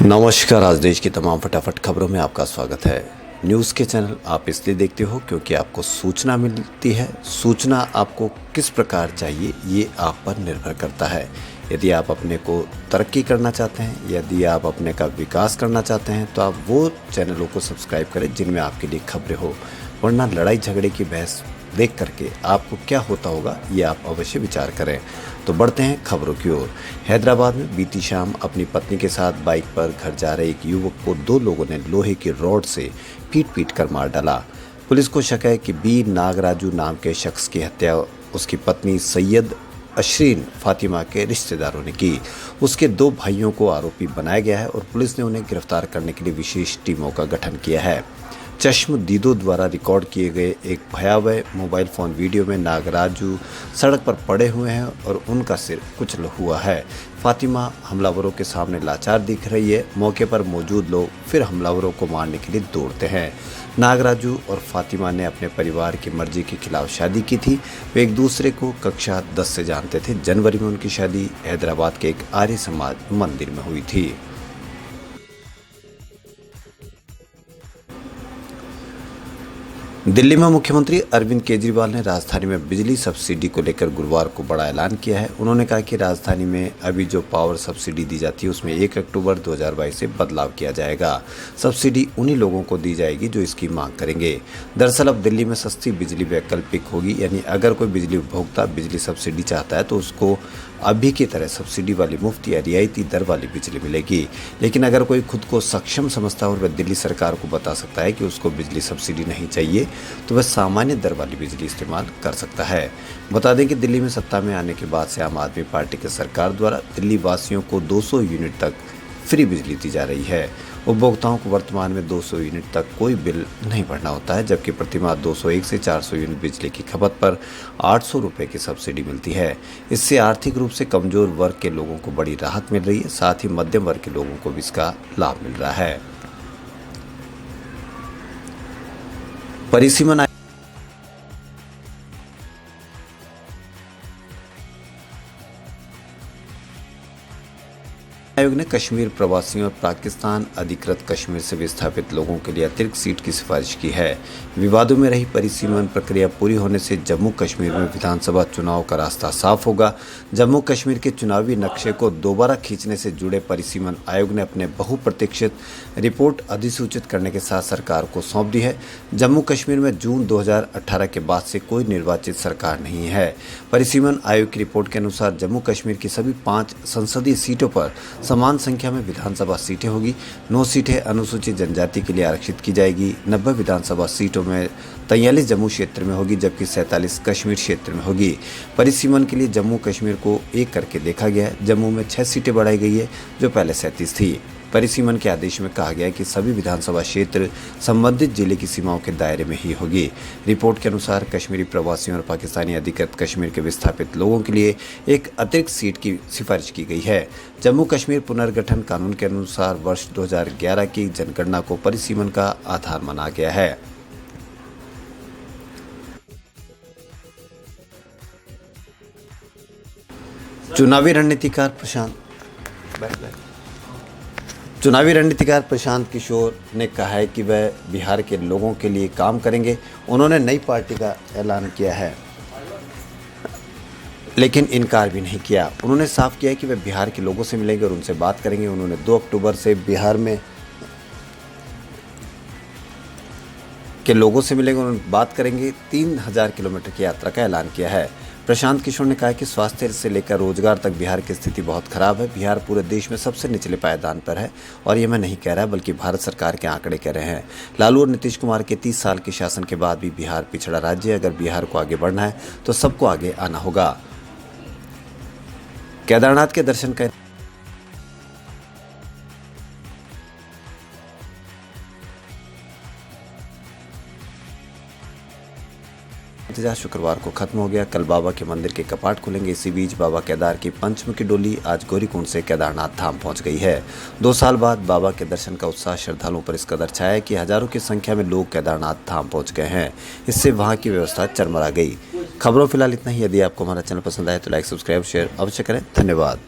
नमस्कार। आज देश की तमाम फटाफट खबरों में आपका स्वागत है। न्यूज़ के चैनल आप इसलिए देखते हो क्योंकि आपको सूचना मिलती है। सूचना आपको किस प्रकार चाहिए ये आप पर निर्भर करता है। यदि आप अपने को तरक्की करना चाहते हैं, यदि आप अपने का विकास करना चाहते हैं, तो आप वो चैनलों को सब्सक्राइब करें जिनमें आपके लिए खबरें हो। वरना लड़ाई झगड़े की बहस देख करके आपको क्या होता होगा ये आप अवश्य विचार करें। तो बढ़ते हैं खबरों की ओर। हैदराबाद में बीती शाम अपनी पत्नी के साथ बाइक पर घर जा रहे एक युवक को दो लोगों ने लोहे की रॉड से पीट कर मार डाला। पुलिस को शक है कि बी नागराजू नाम के शख्स की हत्या उसकी पत्नी सैयद अशरीन फातिमा के रिश्तेदारों ने की। उसके दो भाइयों को आरोपी बनाया गया है और पुलिस ने उन्हें गिरफ्तार करने के लिए विशेष टीमों का गठन किया है। चश्मदीदों द्वारा रिकॉर्ड किए गए एक भयावह मोबाइल फ़ोन वीडियो में नागराजू सड़क पर पड़े हुए हैं और उनका सिर कुचल हुआ है। फातिमा हमलावरों के सामने लाचार दिख रही है। मौके पर मौजूद लोग फिर हमलावरों को मारने के लिए दौड़ते हैं। नागराजू और फातिमा ने अपने परिवार की मर्जी के खिलाफ शादी की थी। वे एक दूसरे को कक्षा 10 से जानते थे। जनवरी में उनकी शादी हैदराबाद के एक आर्य समाज मंदिर में हुई थी। दिल्ली में मुख्यमंत्री अरविंद केजरीवाल ने राजधानी में बिजली सब्सिडी को लेकर गुरुवार को बड़ा ऐलान किया है। उन्होंने कहा कि राजधानी में अभी जो पावर सब्सिडी दी जाती है उसमें 1 अक्टूबर 2022 से बदलाव किया जाएगा। सब्सिडी उन्हीं लोगों को दी जाएगी जो इसकी मांग करेंगे। दरअसल अब दिल्ली में सस्ती बिजली वैकल्पिक होगी, यानी अगर कोई बिजली उपभोक्ता बिजली सब्सिडी चाहता है तो उसको अभी की तरह सब्सिडी वाली मुफ्त या रियायती दर वाली बिजली मिलेगी। लेकिन अगर कोई खुद को सक्षम समझता है और वह दिल्ली सरकार को बता सकता है कि उसको बिजली सब्सिडी नहीं चाहिए तो वह सामान्य दर वाली बिजली इस्तेमाल कर सकता है। बता दें कि दिल्ली में सत्ता में आने के बाद से आम आदमी पार्टी की सरकार द्वारा दिल्ली वासियों को 200 यूनिट तक फ्री बिजली दी जा रही है। उपभोक्ताओं को वर्तमान में 200 यूनिट तक कोई बिल नहीं भरना होता है, जबकि प्रतिमाह 201 से 400 यूनिट बिजली की खपत पर 800 रुपये की सब्सिडी मिलती है। इससे आर्थिक रूप से कमजोर वर्ग के लोगों को बड़ी राहत मिल रही है, साथ ही मध्यम वर्ग के लोगों को भी इसका लाभ मिल रहा है। परिसीमन आयोग ने कश्मीर प्रवासियों और पाकिस्तान अधिकृत कश्मीर से विस्थापित लोगों के लिए अतिरिक्त सीट की सिफारिश की है। विवादों में रही परिसीमन प्रक्रिया पूरी होने से जम्मू कश्मीर में विधानसभा चुनाव का रास्ता साफ होगा। जम्मू कश्मीर के चुनावी नक्शे को दोबारा खींचने से जुड़े परिसीमन आयोग ने अपने बहुप्रतीक्षित रिपोर्ट अधिसूचित करने के साथ सरकार को सौंप दी है। जम्मू कश्मीर में जून 2018 के बाद से कोई निर्वाचित सरकार नहीं है। परिसीमन आयोग की रिपोर्ट के अनुसार जम्मू कश्मीर की सभी 5 संसदीय सीटों पर समान संख्या में विधानसभा सीटें होगी। 9 सीटें अनुसूचित जनजाति के लिए आरक्षित की जाएगी। 90 विधानसभा सीटों में 43 जम्मू क्षेत्र में होगी, जबकि 47 कश्मीर क्षेत्र में होगी। परिसीमन के लिए जम्मू कश्मीर को एक करके देखा गया है। जम्मू में 6 सीटें बढ़ाई गई है जो पहले 37 थी। परिसीमन के आदेश में कहा गया है कि सभी विधानसभा क्षेत्र संबंधित जिले की सीमाओं के दायरे में ही होगी। रिपोर्ट के अनुसार कश्मीरी प्रवासियों और पाकिस्तानी अधिकृत कश्मीर के विस्थापित लोगों के लिए एक अतिरिक्त सीट की सिफारिश की गई है। जम्मू कश्मीर पुनर्गठन कानून के अनुसार वर्ष 2011 की जनगणना को परिसीमन का आधार माना गया है। चुनावी रणनीतिकार प्रशांत किशोर ने कहा है कि वह बिहार के लोगों के लिए काम करेंगे। उन्होंने नई पार्टी का ऐलान किया है, लेकिन इनकार भी नहीं किया। उन्होंने साफ किया है कि वह बिहार के लोगों से मिलेंगे और उनसे बात करेंगे। उन्होंने 2 अक्टूबर से बिहार में के लोगों से मिलेंगे और बात करेंगे। 3000 किलोमीटर की यात्रा का ऐलान किया है। प्रशांत किशोर ने कहा कि स्वास्थ्य से लेकर रोजगार तक बिहार की स्थिति बहुत खराब है। बिहार पूरे देश में सबसे निचले पायदान पर है और ये मैं नहीं कह रहा बल्कि भारत सरकार के आंकड़े कह रहे हैं। लालू और नीतीश कुमार के 30 साल के शासन के बाद भी बिहार पिछड़ा राज्य है। अगर बिहार को आगे बढ़ना है तो सबको आगे आना होगा। केदारनाथ के दर्शन का इंतजार शुक्रवार को खत्म हो गया। कल बाबा के मंदिर के कपाट खुलेंगे। इसी बीच बाबा केदार की पंचमुखी डोली आज गौरीकुंड से केदारनाथ धाम पहुंच गई है। 2 साल बाद बाबा के दर्शन का उत्साह श्रद्धालुओं पर इस कदर छाया है कि हजारों की संख्या में लोग केदारनाथ धाम पहुंच गए हैं। इससे वहां की व्यवस्था चरमरा गई। खबरों फिलहाल इतना ही। यदि आपको हमारा चैनल पसंद आए तो लाइक, सब्सक्राइब, शेयर अवश्य करें। धन्यवाद।